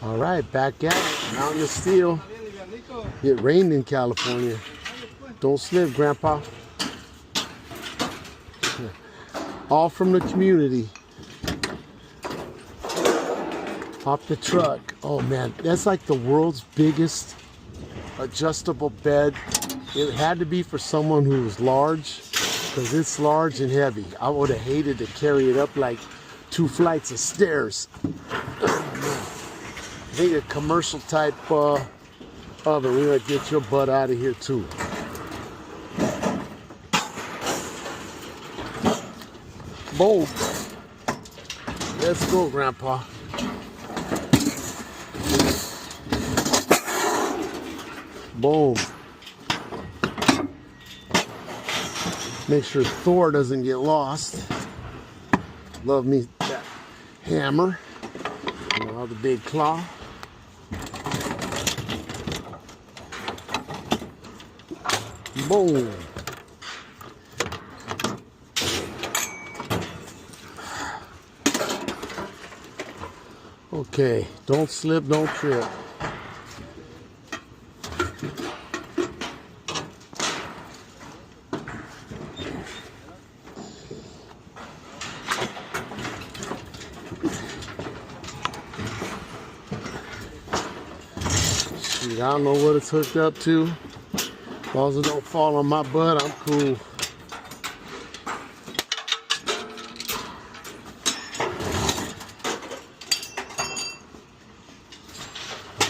All right, back at it. Mountain of Steel. It rained in California. Don't slip, Grandpa. All from the community. Off the truck. Oh man, that's like the world's biggest adjustable bed. It had to be for someone who was large, because it's large and heavy. I would have hated to carry it up like 2 flights of stairs. I think a commercial type oven. We're gonna get your butt out of here too. Boom. Let's go, Grandpa. Boom. Make sure Thor doesn't get lost. Love me that hammer. Now the big claw. Boom. Okay, don't slip, don't trip. Shoot, I don't know what it's hooked up to. As long as it don't fall on my butt, I'm cool.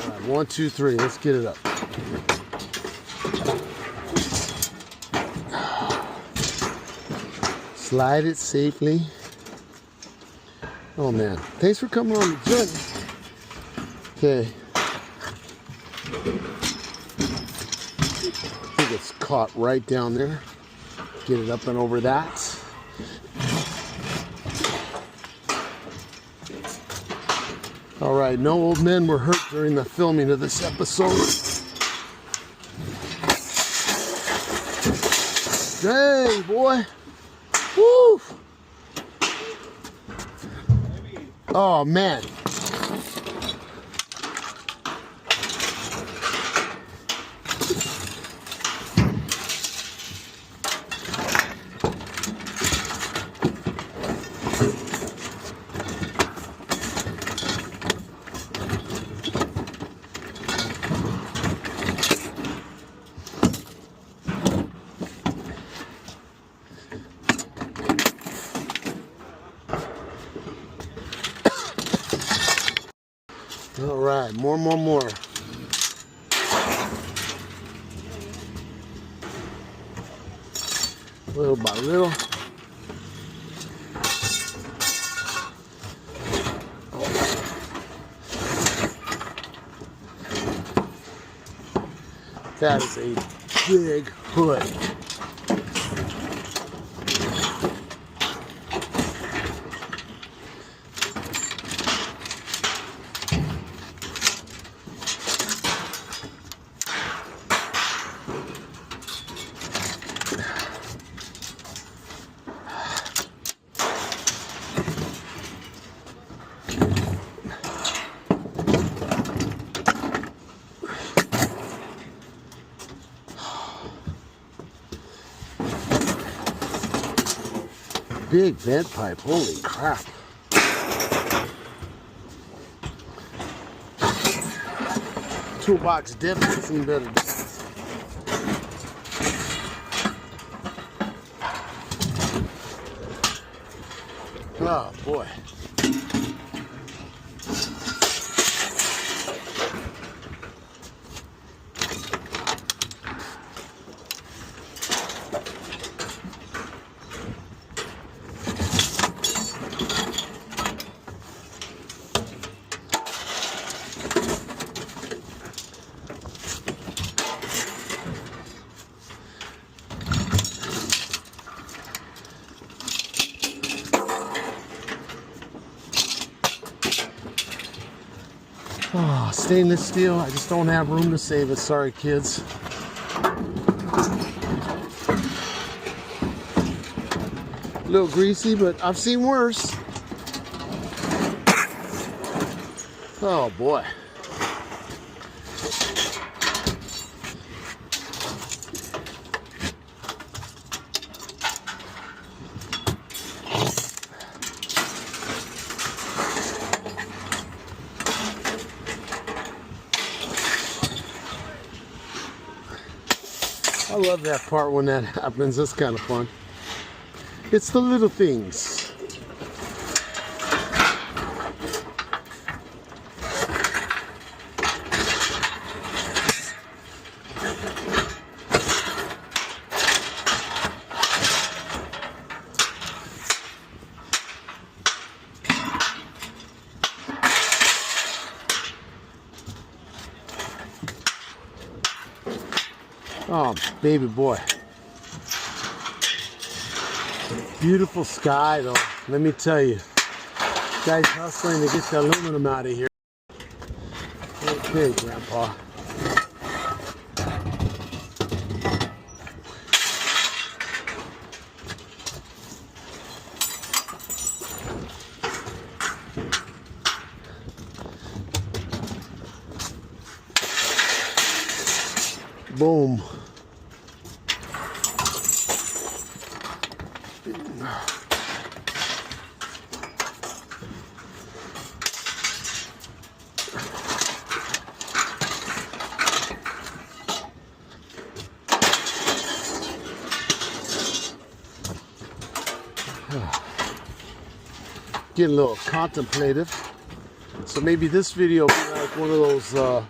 All right, 1, 2, 3. Let's get it up. Slide it safely. Oh man, thanks for coming on the journey. Okay. I think it's caught right down there. Get it up and over that. All right, no old men were hurt during the filming of this episode. Dang, boy. Woo! Oh, man. All right, more. Little by little. That is a big hood. Big vent pipe, holy crap. Toolbox definitely seen better days. Oh boy. Oh, stainless steel, I just don't have room to save it. Sorry, kids. A little greasy, but I've seen worse. Oh boy. I love that part when that happens. That's kind of fun. It's the little things. Oh, baby boy. Beautiful sky, though. Let me tell you. Guys hustling to get the aluminum out of here. Okay, Grandpa. Boom. Getting a little contemplative. So maybe this video will be like one of those,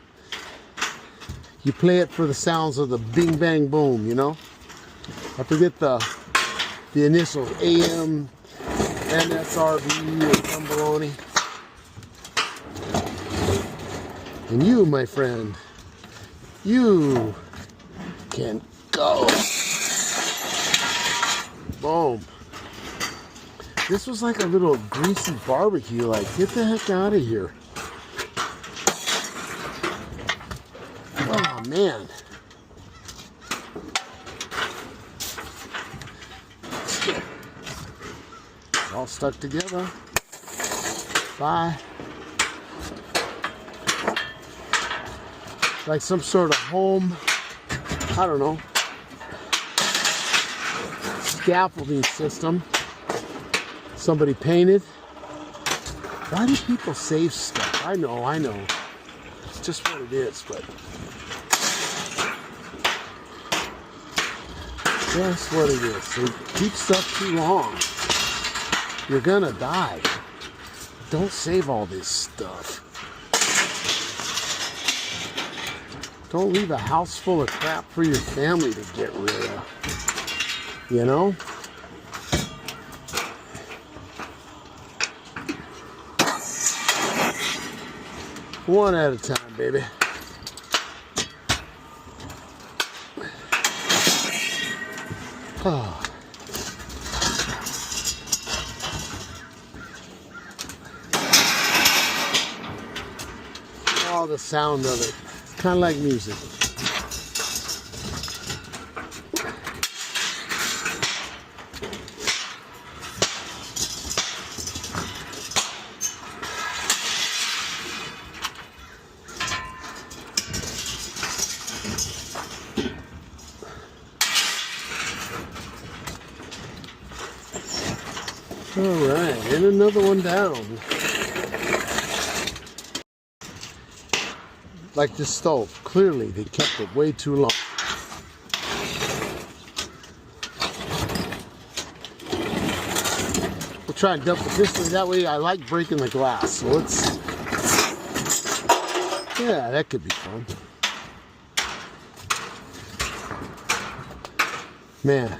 you play it for the sounds of the bing bang boom, you know? I forget the initials, AM, MSRB, or some baloney. And you, my friend, you can go. Boom. This was like a little greasy barbecue, like, get the heck out of here. Oh, man. All stuck together. Bye. Like some sort of home, I don't know, scaffolding system. Somebody painted. Why do people save stuff? I know. It's just what it is, but that's what it is. So keep stuff too long, you're gonna die. Don't save all this stuff. Don't leave a house full of crap for your family to get rid of. You know? One at a time, baby. Oh. Oh, the sound of it. It's kind of like music. All right, and another one down. Like this stove, clearly they kept it way too long. We'll try and dump it this way. That way I like breaking the glass. So let's, yeah, that could be fun. Man.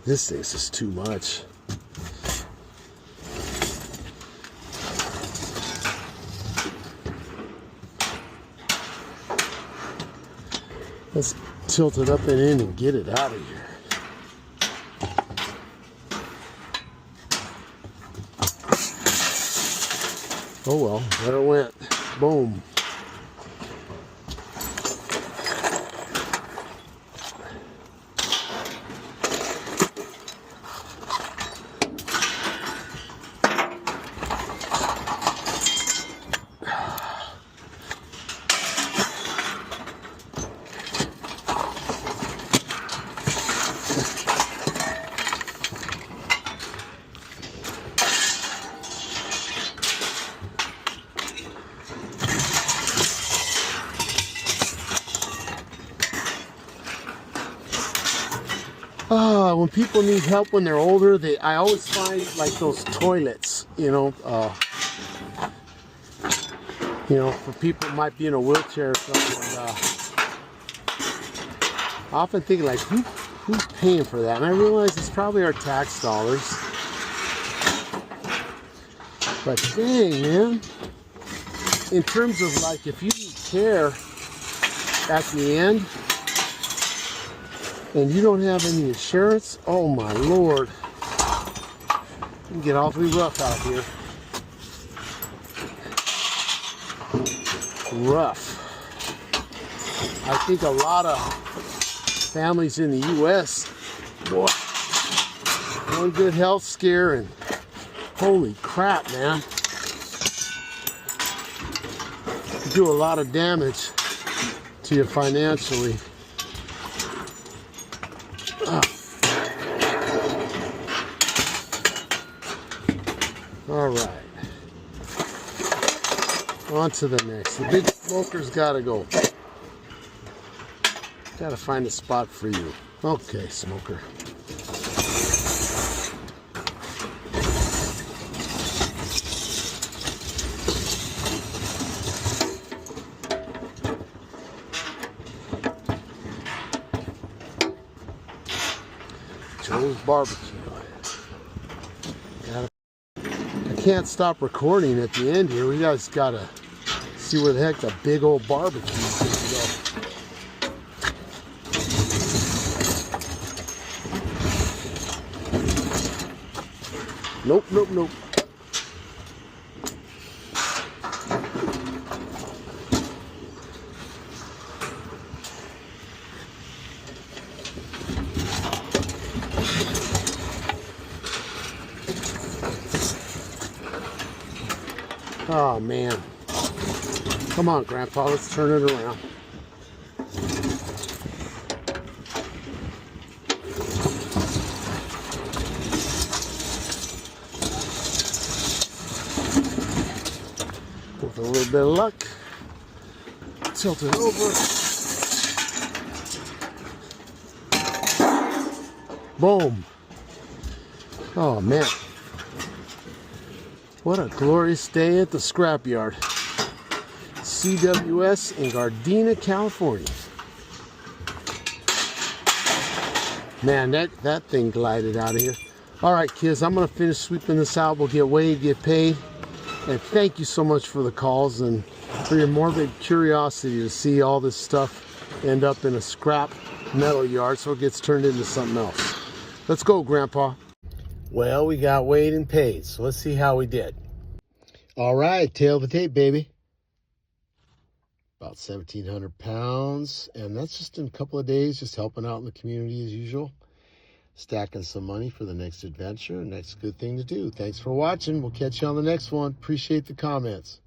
This thing's just too much. Let's tilt it up and in and get it out of here. Oh well, there it went. Boom. when people need help when they're older, I always find like those toilets, for people who might be in a wheelchair or something. I often think like, who's paying for that? And I realize it's probably our tax dollars. But dang, man, in terms of like if you need care at the end and you don't have any insurance, oh my Lord, it can get awfully rough out here. Rough. I think a lot of families in the U.S., boy, one good health scare and holy crap, man. You do a lot of damage to you financially. All right. On to the next. The big smoker's got to go. Got to find a spot for you. Okay, smoker. Joe's Barbecue. I can't stop recording at the end here. We guys gotta see where the heck the big old barbecue is going to go. Nope, nope, nope. Oh man. Come on, Grandpa, let's turn it around. With a little bit of luck, tilt it over. Boom. Oh man. What a glorious day at the scrapyard. CWS in Gardena, California. Man, that thing glided out of here. All right, kids, I'm going to finish sweeping this out. We'll get weighed, get paid. And thank you so much for the calls and for your morbid curiosity to see all this stuff end up in a scrap metal yard so it gets turned into something else. Let's go, Grandpa. Well, we got weighed and paid, so let's see how we did. All right, tail of the tape, baby. About 1,700 pounds, and that's just in a couple of days, just helping out in the community as usual. Stacking some money for the next adventure, next good thing to do. Thanks for watching. We'll catch you on the next one. Appreciate the comments.